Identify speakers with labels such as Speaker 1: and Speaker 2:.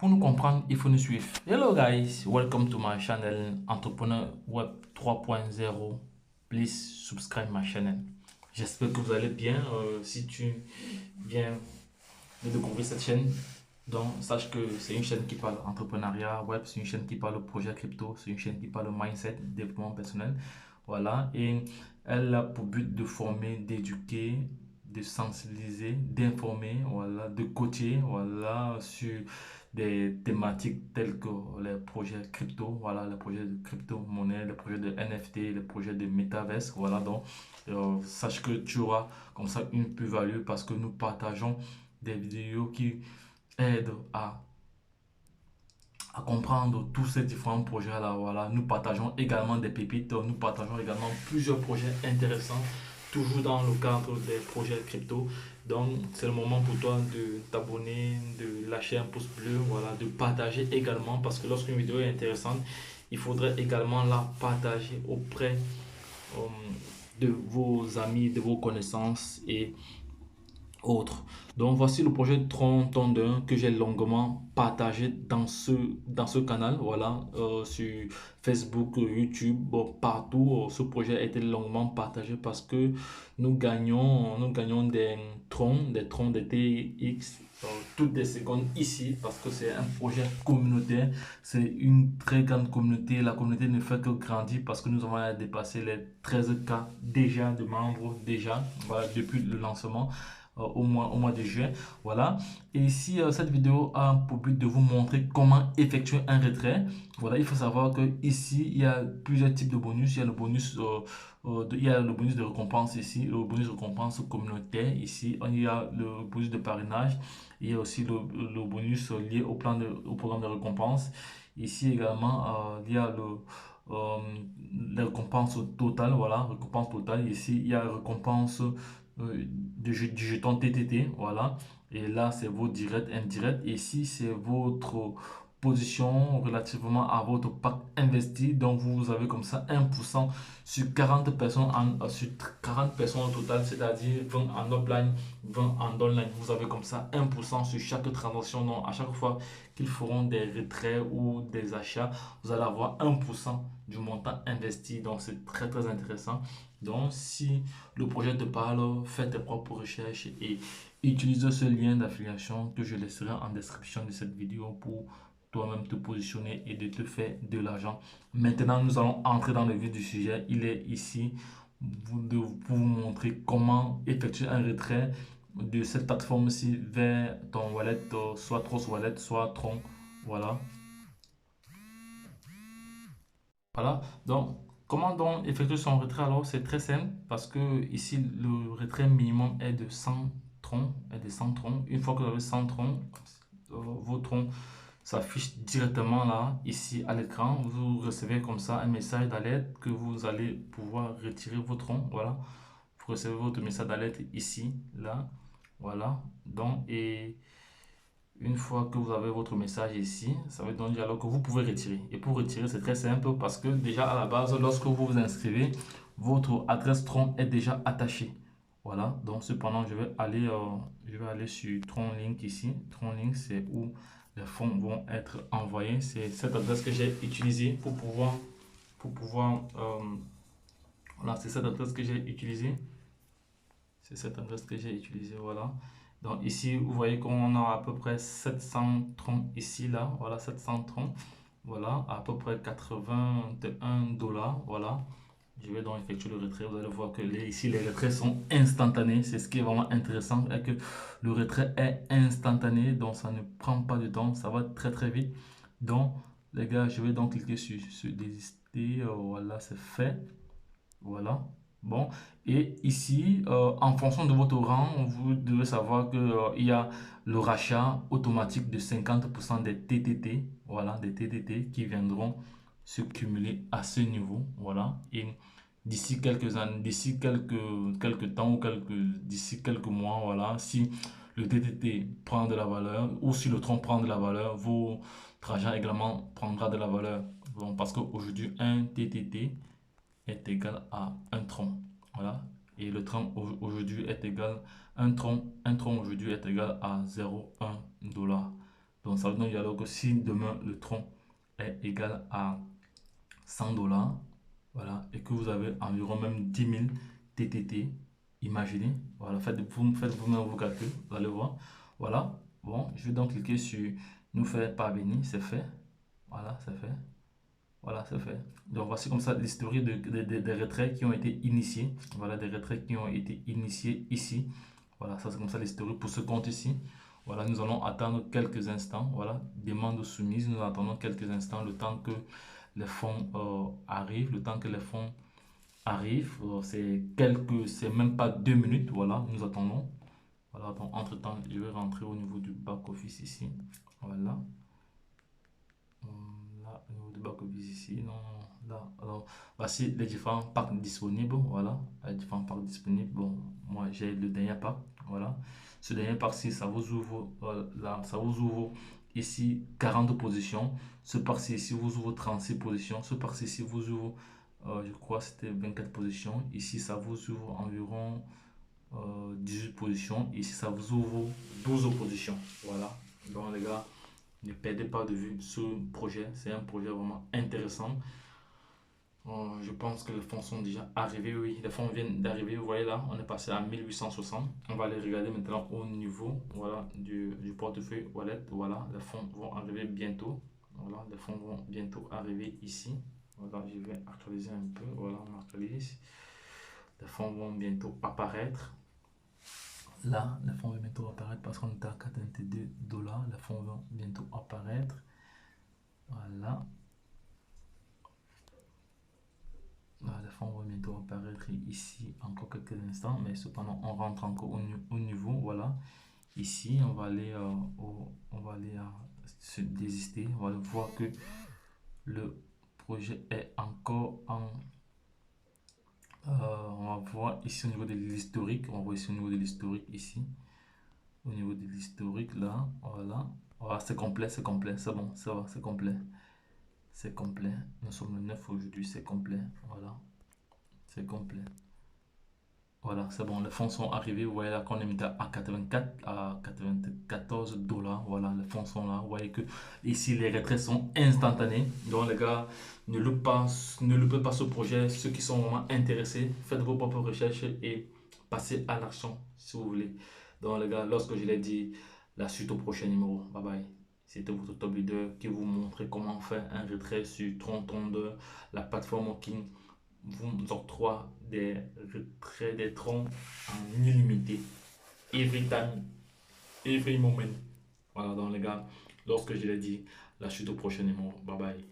Speaker 1: Pour nous comprendre, il faut nous suivre. Hello guys, welcome to my channel Entrepreneur Web 3.0. Please subscribe my channel. J'espère que vous allez bien. Si tu viens de découvrir cette chaîne, donc sache que c'est une chaîne qui parle entrepreneuriat web, c'est une chaîne qui parle projet crypto, c'est une chaîne qui parle mindset, développement personnel. Voilà, et elle a pour but de former, d'éduquer, de sensibiliser, d'informer, voilà, de coacher, voilà, sur des thématiques telles que les projets crypto, voilà, les projets de crypto-monnaie, les projets de NFT, les projets de metaverse, voilà, donc sache que tu auras comme ça une plus-value parce que nous partageons des vidéos qui aident à comprendre tous ces différents projets-là. Voilà. Nous partageons également des pépites, nous partageons également plusieurs projets intéressants, toujours dans le cadre des projets crypto. Donc, c'est le moment pour toi de t'abonner, de lâcher un pouce bleu, voilà, de partager également, parce que lorsqu'une vidéo est intéressante, il faudrait également la partager auprès euh, de vos amis, de vos connaissances et autres. Donc voici le projet Tron Tondeur que j'ai longuement partagé dans ce canal, voilà, sur Facebook, YouTube, bon, partout. Ce projet a été longuement partagé parce que nous gagnons des troncs de TX toutes les secondes ici parce que c'est un projet communautaire, c'est une très grande communauté. La communauté ne fait que grandir parce que nous avons dépassé les 13K déjà de membres déjà, voilà, depuis le lancement au mois de juin. Voilà. Et ici, cette vidéo a pour but de vous montrer comment effectuer un retrait. Voilà, il faut savoir que ici, il y a plusieurs types de bonus. Il y a le bonus, il y a le bonus de récompense ici, le bonus de récompense communautaire ici. Il y a le bonus de parrainage. Il y a aussi le bonus lié au programme de récompense. Ici également, il y a euh, la récompense totale. Voilà, récompense totale. Ici, il y a récompense du jeton TTT, voilà. Et là, c'est vos directs, indirects. Et ici, c'est votre position relativement à votre pack investi. Donc, vous avez comme ça 1% sur 40 personnes, sur 40 personnes au total, c'est-à-dire 20 en offline, 20 en online. Vous avez comme ça 1% sur chaque transaction. Donc, à chaque fois qu'ils feront des retraits ou des achats, vous allez avoir 1% du montant investi. Donc, c'est très, très intéressant. Donc, si le projet te parle, fais tes propres recherches et utilise ce lien d'affiliation que je laisserai en description de cette vidéo pour toi-même te positionner et de te faire de l'argent. Maintenant, nous allons entrer dans le vif du sujet. Il est ici pour vous montrer comment effectuer un retrait de cette plateforme-ci vers ton wallet, soit Trust Wallet, soit Tron. Voilà. Voilà, donc comment donc effectuer son retrait alors? C'est très simple parce que ici le retrait minimum est de 100 troncs, Une fois que vous avez 100 troncs, vos troncs s'affichent directement là, ici à l'écran. Vous recevez comme ça un message d'alerte que vous allez pouvoir retirer vos troncs. Voilà, vous recevez votre message d'alerte ici, là, voilà. Donc, et une fois que vous avez votre message ici, ça veut donc dire alors que vous pouvez retirer. Et pour retirer, c'est très simple parce que déjà à la base, lorsque vous vous inscrivez, votre adresse Tron est déjà attachée. Voilà, donc cependant, je vais aller sur TronLink ici. TronLink, c'est où les fonds vont être envoyés. C'est cette adresse que j'ai utilisée voilà, c'est cette adresse que j'ai utilisée. C'est cette adresse que j'ai utilisée, voilà. Donc ici, vous voyez qu'on a à peu près 730 ici, là, voilà, 730, voilà, à peu près 81 dollars, voilà. Je vais donc effectuer le retrait. Vous allez voir que ici, les retraits sont instantanés. C'est ce qui est vraiment intéressant, et que le retrait est instantané, donc ça ne prend pas de temps, ça va très très vite. Donc, les gars, je vais donc cliquer sur désister, voilà, c'est fait. Voilà. Bon, et ici, en fonction de votre rang, vous devez savoir que, il y a le rachat automatique de 50% des TTT, voilà, des TTT qui viendront se cumuler à ce niveau, voilà. Et d'ici quelques années, quelques temps d'ici quelques mois, voilà, si le TTT prend de la valeur ou si le tronc prend de la valeur, votre argent également prendra de la valeur. Bon, parce qu'aujourd'hui, un TTT est égal à un tronc. Voilà. Et le tronc aujourd'hui est égal, un tronc aujourd'hui est égal à 0,1 dollar. Donc ça veut dire alors que si demain le tronc est égal à 100 $, voilà, et que vous avez environ même 10 000 TTT, imaginez, voilà, faites vous-même vos calculs, vous allez voir, voilà, bon, je vais donc cliquer sur nous faire parvenir, c'est fait, voilà, c'est fait, voilà, c'est fait. Donc voici comme ça l'historique des retraits qui ont été initiés, voilà, des retraits qui ont été initiés ici, voilà, ça c'est comme ça l'historique pour ce compte ici. Voilà, nous allons attendre quelques instants. Voilà, demande soumise. Nous attendons quelques instants le temps que les fonds arrivent. Le temps que les fonds arrivent, c'est même pas 2 minutes. Voilà, nous attendons. Voilà, donc entre-temps, je vais rentrer au niveau du back-office ici. Voilà. Là, au niveau du back-office ici. Non, là. Alors, voici les différents packs disponibles. Voilà, les différents packs disponibles. Bon, moi, j'ai le dernier pack. Voilà. Ce dernier pack-ci, ça vous ouvre là, ça vous ouvre ici 40 positions. Ce pack-ci ici vous ouvre 36 positions. Ce pack-ci ici vous ouvre, je crois, c'était 24 positions. Ici, ça vous ouvre environ 18 positions. Ici, ça vous ouvre 12 positions. Voilà. Donc, les gars, ne perdez pas de vue ce projet. C'est un projet vraiment intéressant. Je pense que les fonds sont déjà arrivés. Oui, les fonds viennent d'arriver. Vous voyez là, on est passé à 1860. On va aller regarder maintenant au niveau, voilà, du portefeuille wallet. Voilà, les fonds vont arriver bientôt. Voilà, les fonds vont bientôt arriver ici. Voilà, je vais actualiser un peu. Voilà, on actualise. Les fonds vont bientôt apparaître. Là, les fonds vont bientôt apparaître parce qu'on est à 82 $. Les fonds vont bientôt apparaître. Voilà. Les fonds vont bientôt apparaître ici encore quelques instants, mais cependant on rentre encore au niveau. Voilà, ici on va aller on va aller à se désister. On va voir que le projet est encore en on va voir ici au niveau de l'historique. On va voir ici au niveau de l'historique ici, au niveau de l'historique là. Voilà, voilà, c'est complet, c'est complet, c'est bon, ça va, c'est complet, c'est complet. Nous sommes le 9 aujourd'hui, c'est complet. Voilà, c'est complet. Voilà, c'est bon, les fonds sont arrivés. Vous voyez là qu'on est mis à 84, à 94 $. Voilà, les fonds sont là. Vous voyez que ici, les retraits sont instantanés. Donc, les gars, ne loupez pas ce projet. Ceux qui sont vraiment intéressés, faites vos propres recherches et passez à l'action si vous voulez. Donc, les gars, lorsque je l'ai dit, la suite au prochain numéro. Bye bye. C'était votre top leader qui vous montrait comment faire un retrait sur Tronc, la plateforme qui vous octroie des retraits des troncs en illimité. Every time, every moment. Voilà, donc les gars, lorsque je l'ai dit, la suite au prochain numéro. Bye bye.